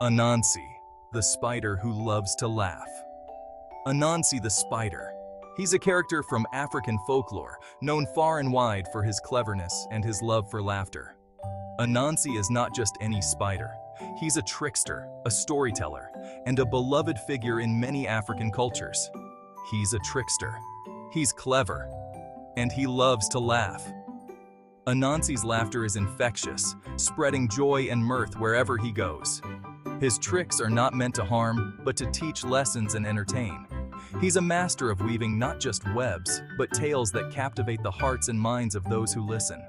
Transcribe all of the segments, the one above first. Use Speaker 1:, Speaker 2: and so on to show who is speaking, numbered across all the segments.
Speaker 1: Anansi, the spider who loves to laugh. Anansi the Spider. He's a character from African folklore, known far and wide for his cleverness and his love for laughter. Anansi is not just any spider. He's a trickster, a storyteller, and a beloved figure in many African cultures. He's a trickster. He's clever. And he loves to laugh. Anansi's laughter is infectious, spreading joy and mirth wherever he goes. His tricks are not meant to harm, but to teach lessons and entertain. He's a master of weaving not just webs, but tales that captivate the hearts and minds of those who listen.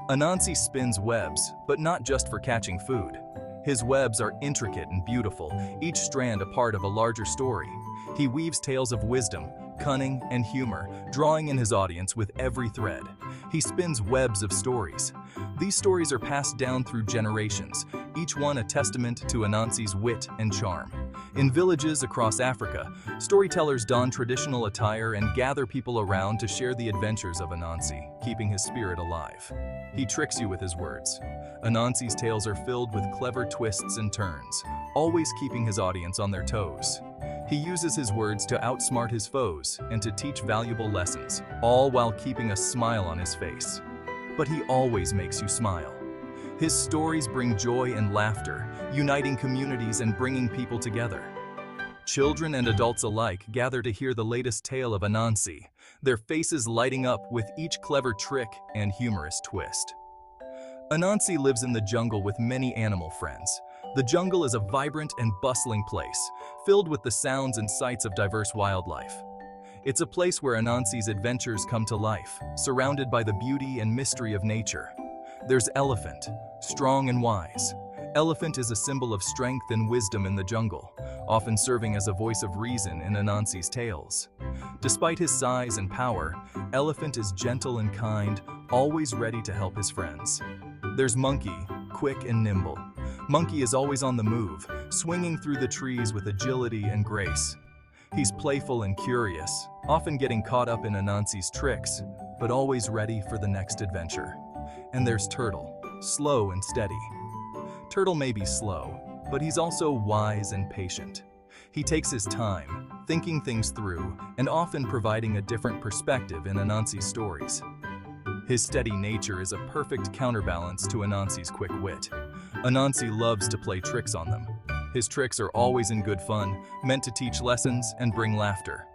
Speaker 1: Anansi spins webs, but not just for catching food. His webs are intricate and beautiful, each strand a part of a larger story. He weaves tales of wisdom, cunning, and humor, drawing in his audience with every thread. He spins webs of stories. These stories are passed down through generations, each one a testament to Anansi's wit and charm. In villages across Africa, storytellers don traditional attire and gather people around to share the adventures of Anansi, keeping his spirit alive. He tricks you with his words. Anansi's tales are filled with clever twists and turns, always keeping his audience on their toes. He uses his words to outsmart his foes and to teach valuable lessons, all while keeping a smile on his face. But he always makes you smile. His stories bring joy and laughter, uniting communities and bringing people together. Children and adults alike gather to hear the latest tale of Anansi, their faces lighting up with each clever trick and humorous twist. Anansi lives in the jungle with many animal friends. The jungle is a vibrant and bustling place, filled with the sounds and sights of diverse wildlife. It's a place where Anansi's adventures come to life, surrounded by the beauty and mystery of nature. There's Elephant, strong and wise. Elephant is a symbol of strength and wisdom in the jungle, often serving as a voice of reason in Anansi's tales. Despite his size and power, Elephant is gentle and kind, always ready to help his friends. There's Monkey, quick and nimble. Monkey is always on the move, swinging through the trees with agility and grace. He's playful and curious, often getting caught up in Anansi's tricks, but always ready for the next adventure. And there's Turtle, slow and steady. Turtle may be slow, but he's also wise and patient. He takes his time, thinking things through, and often providing a different perspective in Anansi's stories. His steady nature is a perfect counterbalance to Anansi's quick wit. Anansi loves to play tricks on them. His tricks are always in good fun, meant to teach lessons and bring laughter.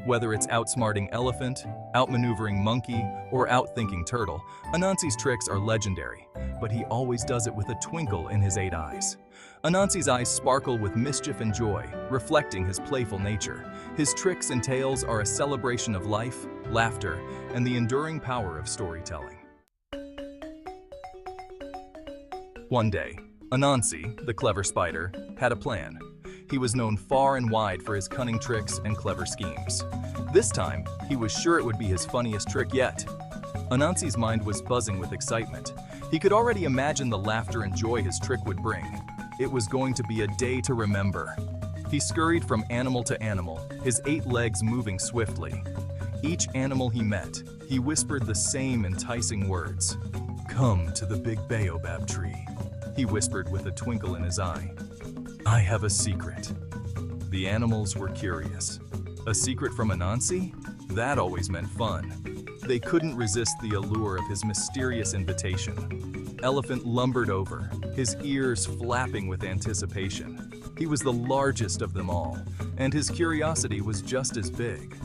Speaker 1: Whether it's outsmarting Elephant, outmaneuvering Monkey, or outthinking Turtle, Anansi's tricks are legendary, but he always does it with a twinkle in his 8 eyes. Anansi's eyes sparkle with mischief and joy, reflecting his playful nature. His tricks and tales are a celebration of life, laughter, and the enduring power of storytelling. One day, Anansi, the clever spider, had a plan. He was known far and wide for his cunning tricks and clever schemes. This time, he was sure it would be his funniest trick yet. Anansi's mind was buzzing with excitement. He could already imagine the laughter and joy his trick would bring. It was going to be a day to remember. He scurried from animal to animal, his 8 legs moving swiftly. Each animal he met, he whispered the same enticing words. "Come to the big baobab tree," he whispered with a twinkle in his eye. "I have a secret." The animals were curious. A secret from Anansi? That always meant fun. They couldn't resist the allure of his mysterious invitation. Elephant lumbered over, his ears flapping with anticipation. He was the largest of them all, and his curiosity was just as big.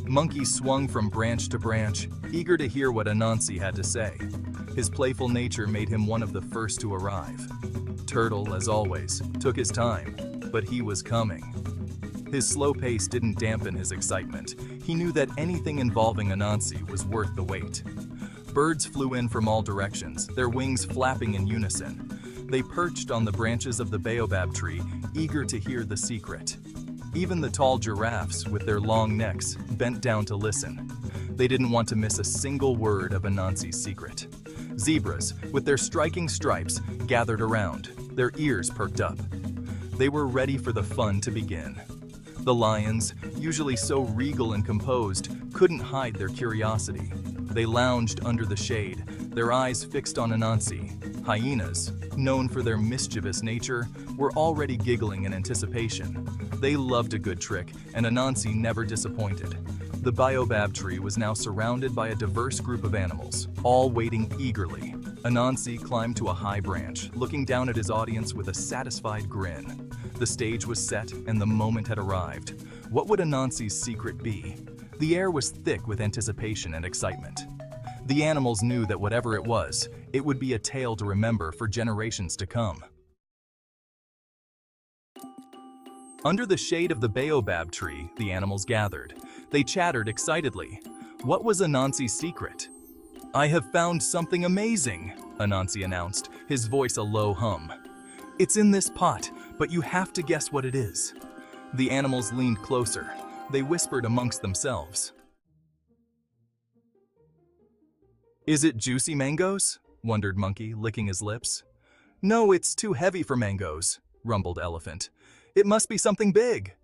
Speaker 1: Monkey swung from branch to branch, eager to hear what Anansi had to say. His playful nature made him one of the first to arrive. Turtle, as always, took his time, but he was coming. His slow pace didn't dampen his excitement. He knew that anything involving Anansi was worth the wait. Birds flew in from all directions, their wings flapping in unison. They perched on the branches of the baobab tree, eager to hear the secret. Even the tall giraffes, with their long necks, bent down to listen. They didn't want to miss a single word of Anansi's secret. Zebras, with their striking stripes, gathered around, their ears perked up. They were ready for the fun to begin. The lions, usually so regal and composed, couldn't hide their curiosity. They lounged under the shade, their eyes fixed on Anansi, Hyenas, known for their mischievous nature, were already giggling in anticipation. They loved a good trick, and Anansi never disappointed. The baobab tree was now surrounded by a diverse group of animals, all waiting eagerly. Anansi climbed to a high branch, looking down at his audience with a satisfied grin. The stage was set, and the moment had arrived. What would Anansi's secret be? The air was thick with anticipation and excitement. The animals knew that whatever it was, it would be a tale to remember for generations to come. Under the shade of the baobab tree, the animals gathered. They chattered excitedly. What was Anansi's secret? "I have found something amazing," Anansi announced, his voice a low hum. "It's in this pot, but you have to guess what it is." The animals leaned closer. They whispered amongst themselves. "Is it juicy mangoes?" wondered Monkey, licking his lips. "No, it's too heavy for mangoes," rumbled Elephant. "It must be something big."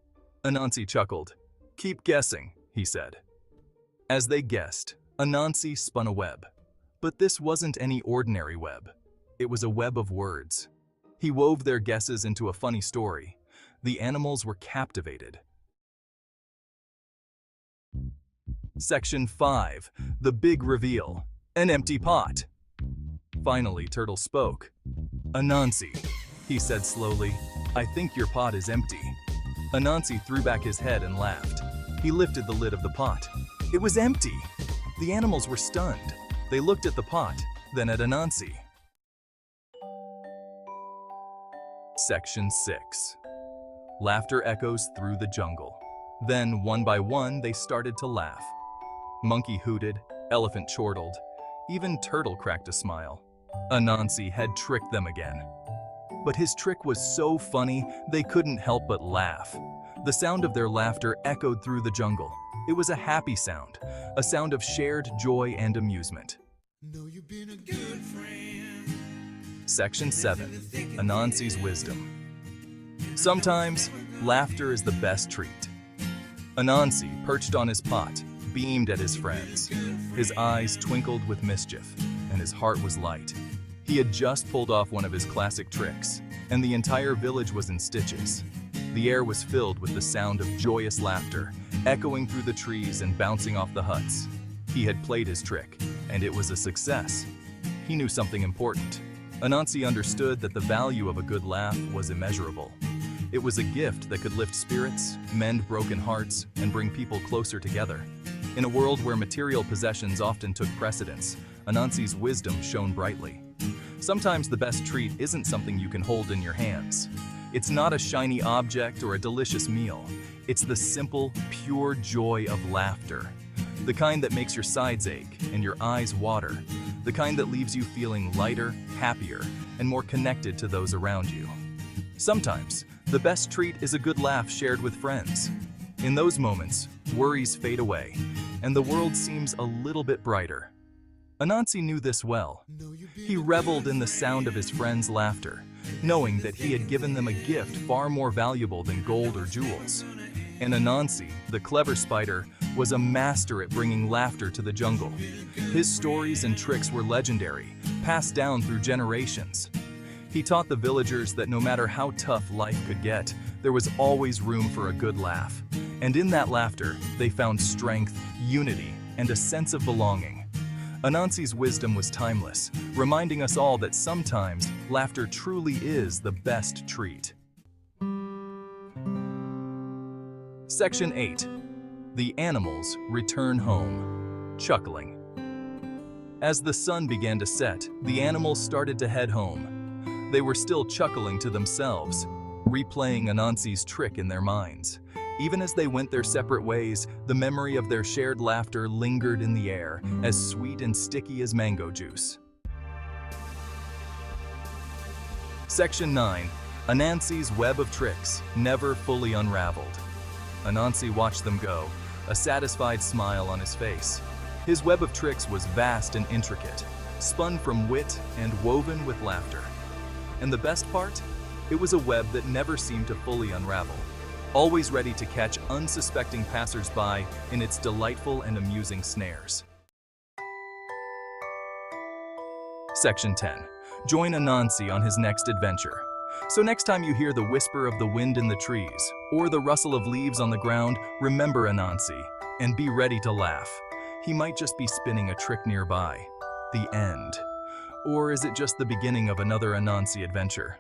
Speaker 1: Anansi chuckled. "Keep guessing," he said. As they guessed, Anansi spun a web. But this wasn't any ordinary web. It was a web of words. He wove their guesses into a funny story. The animals were captivated. Section 5. The Big Reveal. An empty pot. Finally, Turtle spoke. "Anansi," he said slowly, "I think your pot is empty." Anansi threw back his head and laughed. He lifted the lid of the pot. It was empty. The animals were stunned. They looked at the pot, then at Anansi. Section 6. Laughter echoes through the jungle. Then, one by one, they started to laugh. Monkey hooted, Elephant chortled, even Turtle cracked a smile. Anansi had tricked them again. But his trick was so funny, they couldn't help but laugh. The sound of their laughter echoed through the jungle. It was a happy sound, a sound of shared joy and amusement. Know you've been a good friend. Section 7. Anansi's Wisdom. Sometimes, laughter is the best treat. Anansi, perched on his pot, beamed at his friends. His eyes twinkled with mischief, and his heart was light. He had just pulled off one of his classic tricks, and the entire village was in stitches. The air was filled with the sound of joyous laughter, echoing through the trees and bouncing off the huts. He had played his trick, and it was a success. He knew something important. Anansi understood that the value of a good laugh was immeasurable. It was a gift that could lift spirits, mend broken hearts, and bring people closer together. In a world where material possessions often took precedence, Anansi's wisdom shone brightly. Sometimes the best treat isn't something you can hold in your hands. It's not a shiny object or a delicious meal. It's the simple, pure joy of laughter. The kind that makes your sides ache and your eyes water. The kind that leaves you feeling lighter, happier, and more connected to those around you. Sometimes, the best treat is a good laugh shared with friends. In those moments, worries fade away, and the world seems a little bit brighter. Anansi knew this well. He reveled in the sound of his friends' laughter, knowing that he had given them a gift far more valuable than gold or jewels. And Anansi, the clever spider, was a master at bringing laughter to the jungle. His stories and tricks were legendary, passed down through generations. He taught the villagers that no matter how tough life could get, there was always room for a good laugh. And in that laughter, they found strength, unity, and a sense of belonging. Anansi's wisdom was timeless, reminding us all that sometimes laughter truly is the best treat. Section 8. The animals return home, chuckling. As the sun began to set, the animals started to head home. They were still chuckling to themselves, replaying Anansi's trick in their minds. Even as they went their separate ways, the memory of their shared laughter lingered in the air, as sweet and sticky as mango juice. Section 9. Anansi's Web of Tricks, Never Fully Unraveled. Anansi watched them go, a satisfied smile on his face. His web of tricks was vast and intricate, spun from wit and woven with laughter. And the best part? It was a web that never seemed to fully unravel, always ready to catch unsuspecting passers-by in its delightful and amusing snares. Section 10. Join Anansi on his next adventure. So next time you hear the whisper of the wind in the trees or the rustle of leaves on the ground, remember Anansi and be ready to laugh. He might just be spinning a trick nearby. The end. Or is it just the beginning of another Anansi adventure?